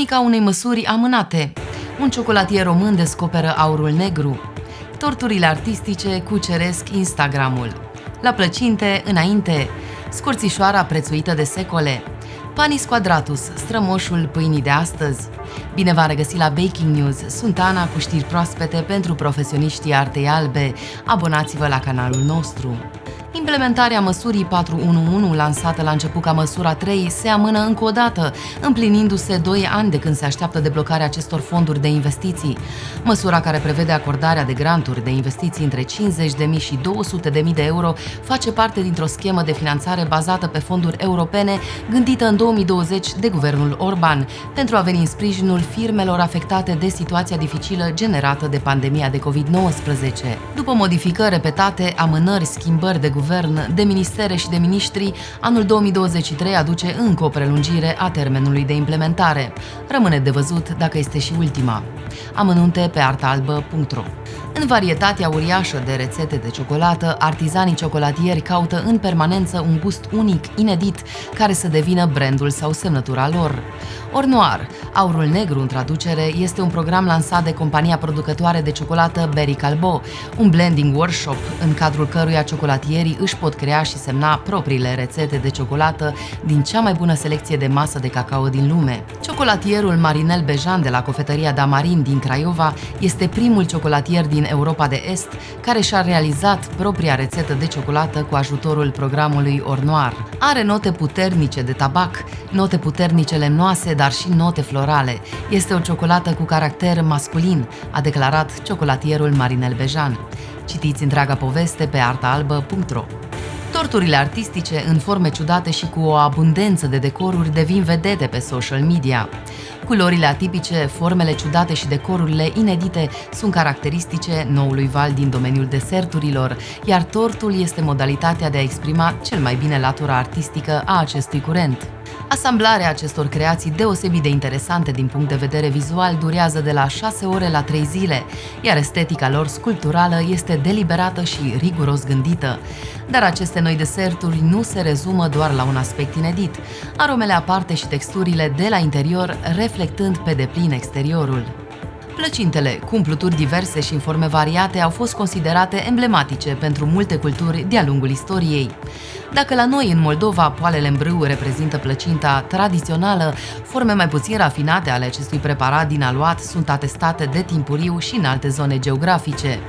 Cronica unei măsuri amânate. Un chocolatier român descoperă aurul negru. Torturile artistice cuceresc Instagramul. La plăcinte, înainte. Scorțișoara prețuită de secole. Panis Quadratus, strămoșul pâinii de astăzi. Bine v-am regăsit la Baking News. Sunt Ana cu știri proaspete pentru profesioniștii artei albe. Abonați-vă la canalul nostru. Implementarea măsurii 411, lansată la început ca măsura 3, se amână încă o dată, împlinindu-se 2 ani de când se așteaptă deblocarea acestor fonduri de investiții. Măsura, care prevede acordarea de granturi de investiții între 50.000 și 200.000 de euro, face parte dintr-o schemă de finanțare bazată pe fonduri europene, gândită în 2020 de guvernul Orban, pentru a veni în sprijinul firmelor afectate de situația dificilă generată de pandemia de COVID-19. După modificări repetate, amânări, schimbări de guvern, de ministere și de miniștri, anul 2023 aduce încă o prelungire a termenului de implementare. Rămâne de văzut dacă este și ultima. Amănunte pe artaalbă.ro. În varietatea uriașă de rețete de ciocolată, artizanii ciocolatieri caută în permanență un gust unic, inedit, care să devină brandul sau semnătura lor. Ornoir, aurul negru în traducere, este un program lansat de compania producătoare de ciocolată Berry Callebaut, un blending workshop în cadrul căruia ciocolatierii își pot crea și semna propriile rețete de ciocolată din cea mai bună selecție de masă de cacao din lume. Ciocolatierul Marinel Bejan de la cofetăria Damarin din Craiova este primul ciocolatier din Europa de Est care și-a realizat propria rețetă de ciocolată cu ajutorul programului Ornoir. Are note puternice de tabac, note puternice lemnoase, dar și note florale. Este o ciocolată cu caracter masculin, a declarat ciocolatierul Marinel Bejan. Citiți întreaga poveste pe artaalbă.ro. Torturile artistice, în forme ciudate și cu o abundență de decoruri, devin vedete pe social media. Culorile atipice, formele ciudate și decorurile inedite sunt caracteristice noului val din domeniul deserturilor, iar tortul este modalitatea de a exprima cel mai bine latura artistică a acestui curent. Asamblarea acestor creații deosebit de interesante din punct de vedere vizual durează de la 6 ore la 3 zile, iar estetica lor sculpturală este deliberată și riguros gândită. Dar aceste noi deserturi nu se rezumă doar la un aspect inedit, aromele aparte și texturile de la interior reflectând pe deplin exteriorul. Plăcintele, cu umpluturi diverse și în forme variate, au fost considerate emblematice pentru multe culturi de-a lungul istoriei. Dacă la noi, în Moldova, poalele în brâu reprezintă plăcinta tradițională, forme mai puțin rafinate ale acestui preparat din aluat sunt atestate de timpuriu și în alte zone geografice.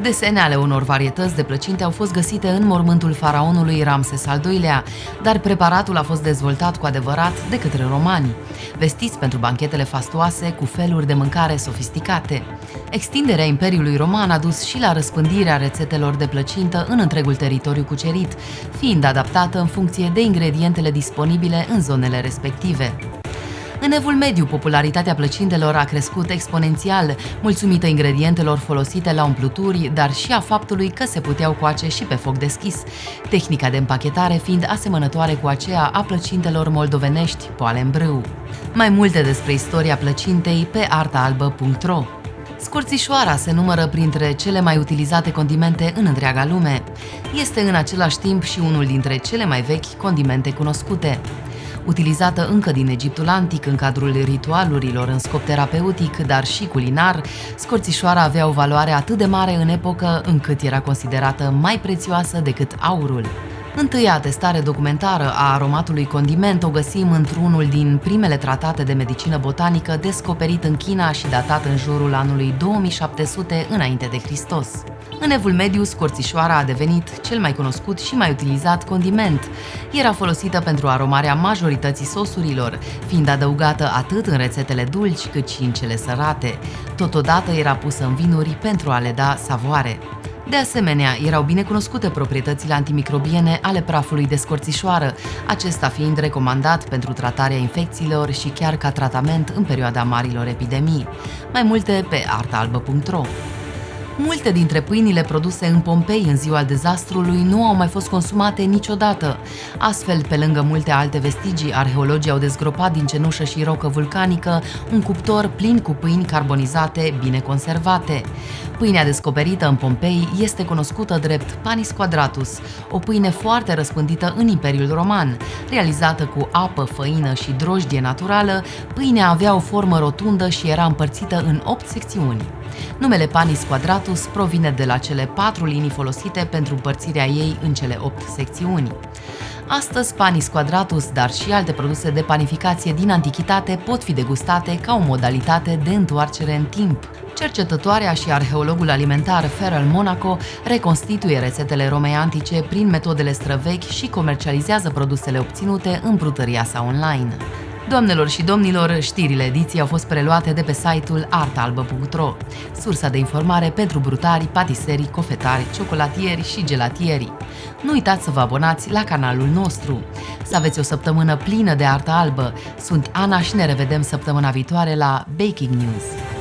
Desene ale unor varietăți de plăcinte au fost găsite în mormântul faraonului Ramses al II-lea, dar preparatul a fost dezvoltat cu adevărat de către romani, vestiți pentru banchetele fastoase cu feluri de mâncare sofisticate. Extinderea Imperiului Roman a dus și la răspândirea rețetelor de plăcintă în întregul teritoriu cucerit, fiind adaptată în funcție de ingredientele disponibile în zonele respective. În Evul Mediu, popularitatea plăcintelor a crescut exponențial, mulțumită ingredientelor folosite la umpluturi, dar și a faptului că se puteau coace și pe foc deschis, tehnica de împachetare fiind asemănătoare cu aceea a plăcintelor moldovenești, poale în brâu. Mai multe despre istoria plăcintei pe artaalbă.ro. Scorțișoara se numără printre cele mai utilizate condimente în întreaga lume. Este în același timp și unul dintre cele mai vechi condimente cunoscute. Utilizată încă din Egiptul antic în cadrul ritualurilor în scop terapeutic, dar și culinar, scorțișoara avea o valoare atât de mare în epocă încât era considerată mai prețioasă decât aurul. Întâia atestare documentară a aromatului condiment o găsim într-unul din primele tratate de medicină botanică descoperit în China și datat în jurul anului 2700 înainte de Hristos. În Evul Mediu, scorțișoara a devenit cel mai cunoscut și mai utilizat condiment. Era folosită pentru aromarea majorității sosurilor, fiind adăugată atât în rețetele dulci cât și în cele sărate. Totodată era pusă în vinuri pentru a le da savoare. De asemenea, erau bine cunoscute proprietățile antimicrobiene ale prafului de scorțișoară, acesta fiind recomandat pentru tratarea infecțiilor și chiar ca tratament în perioada marilor epidemii. Mai multe pe artaalbă.ro. Multe dintre pâinile produse în Pompei în ziua dezastrului nu au mai fost consumate niciodată. Astfel, pe lângă multe alte vestigii, arheologii au dezgropat din cenușă și rocă vulcanică un cuptor plin cu pâini carbonizate bine conservate. Pâinea descoperită în Pompei este cunoscută drept panis quadratus, o pâine foarte răspândită în Imperiul Roman. Realizată cu apă, făină și drojdie naturală, pâinea avea o formă rotundă și era împărțită în 8 secțiuni. Numele panis quadratus provine de la cele 4 linii folosite pentru împărțirea ei în cele 8 secțiuni. Astăzi, panis quadratus, dar și alte produse de panificație din antichitate pot fi degustate ca o modalitate de întoarcere în timp. Cercetătoarea și arheologul alimentar Farrell Monaco reconstituie rețetele Romei antice prin metodele străvechi și comercializează produsele obținute în brutăria sa online. Doamnelor și domnilor, știrile ediției au fost preluate de pe site-ul artalbă.ro, sursa de informare pentru brutari, patiserii, cofetari, ciocolatieri și gelatieri. Nu uitați să vă abonați la canalul nostru. Să aveți o săptămână plină de artă albă. Sunt Ana și ne revedem săptămâna viitoare la Baking News.